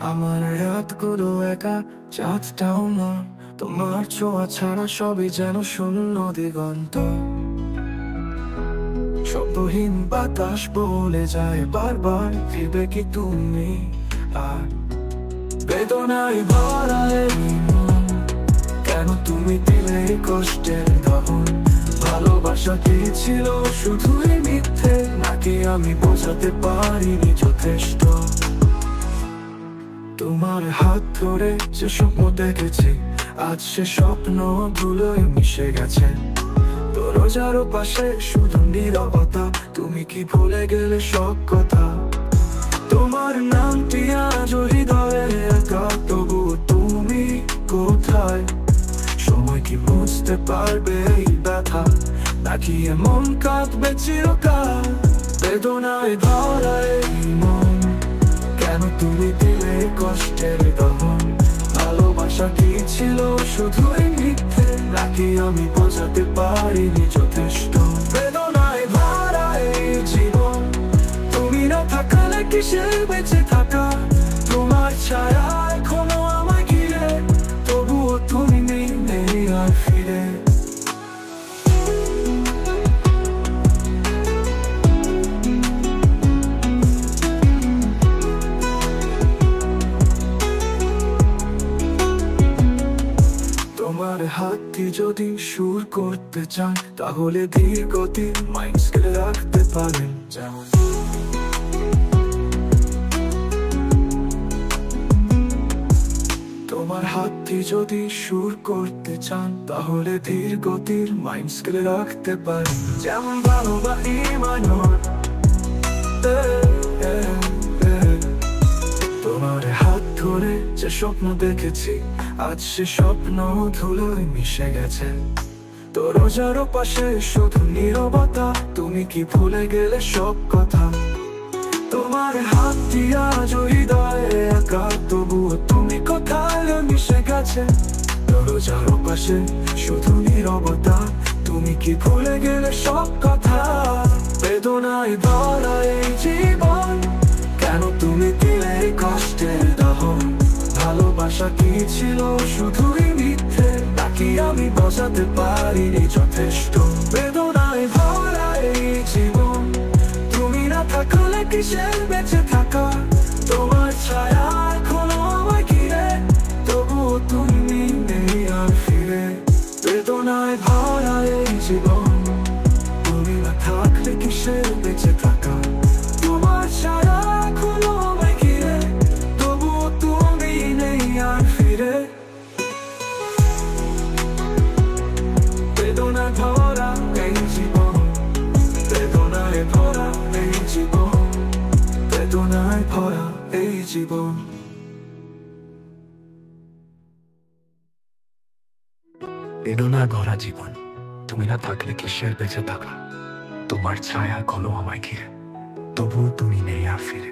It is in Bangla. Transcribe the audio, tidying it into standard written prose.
আমার রাতগুলো একা, চাঁদটাও না, তোমার ছোঁয়া ছাড়া সবই যেন শূন্য দিগন্ত। শব্দহীন বাতাস বলে যায় বারবার, ফিরবে কি তুমি? আর বেদনায় ভরা এই মন, কেন তুমি দিলে কষ্টের দহন? ভালোবাসা কি ছিল শুধুই মিথ্যে, নাকি আমি বোঝাতে পারিনি যথেষ্ট? তোমার হাত ধরে যে স্বপ্ন দেখেছি, আজ সে স্বপ্ন ধুলোয় মিশে গেছে। দরজার পাশে শুধু নীরবতা, তুমি কি ভুলে গেলে সব কথা? তোমার নামটি আজ হৃদয়ে একা, তবু তুমি কোথায়? সময় কি বুঝতে পারবে এই ব্যথা, নাকি এমন কাঁদবে চিরকাল? বেদনায় ভরা এই মন, কেন তুমি দিলে কষ্টের দহন? ভালোবাসা কি ছিল শুধুই মিথ্যে, নাকি আমি বোঝাতে পারিনি যথেষ্ট? বেদনায় ভরা এই জীবন, তুমি না থাকলে কিসের বেঁচে থাকা? তোমার ছায়া এখনো আমায় ঘিরে, তবুও তুমি নেই আর ফিরে। তোমার হাতটি যদি সুর করতে চান, তাহলে ধীর গতির মাইন্ড স্কেলে রাখতে পারেন। যেমন তোমার হাতটি যদি সুর করতে চান, তাহলে ধীর গতির মাইন্ড স্কেলে রাখতে পারেন। যেমন ভালো বা ইমানুর, তোমার হাত ধরে যে স্বপ্ন দেখেছি, আজ সে স্বপ্ন ধুলোয় মিশে গেছে। দরজার পাশে শুধু নীরবতা, তুমি কি ভুলে গেলে সব কথা? তোমার হাতটি আজ হৃদয়ে একা, তবুও তুমি কোথায় মিশে গেছে। দরজার পাশে শুধু নীরবতা, তুমি কি ভুলে গেলে সব কথা? বেদনায় ভরা এই জীবন, কেন তুমি দিলে কষ্টের দহন? ভালোবাসা কি ছিল শুধুই মিথ্যে, নাকি আমি বোঝাতে পারিনি যথেষ্ট? বেদনায় ভরা এই জীবন, তুমি না থাকলে কিসের বেঁচে থাকা? তোমার ছায়া এখনো আমায় ঘিরে, তবুও তুমি নেই আর ফিরে। বেদনায় ভরা এই জীবন, তুমি না থাকলে কিসের বেঁচে থাকা? তোমার ছায়া এখনো আমায় ঘিরে, তবুও তুমি নেই আর ফিরে। বেদনায় ভরা এই জীবন, বেদনায় ভরা এই জীবন, বেদনায় ভরা এই জীবন। বেদনায় ভরা জীবন, তুমি না থাকলে কিসের বেঁচে থাকা? তোমার ছায়া এখনো আমায় ঘিরে, তবুও তুমি নেই আর ফিরে।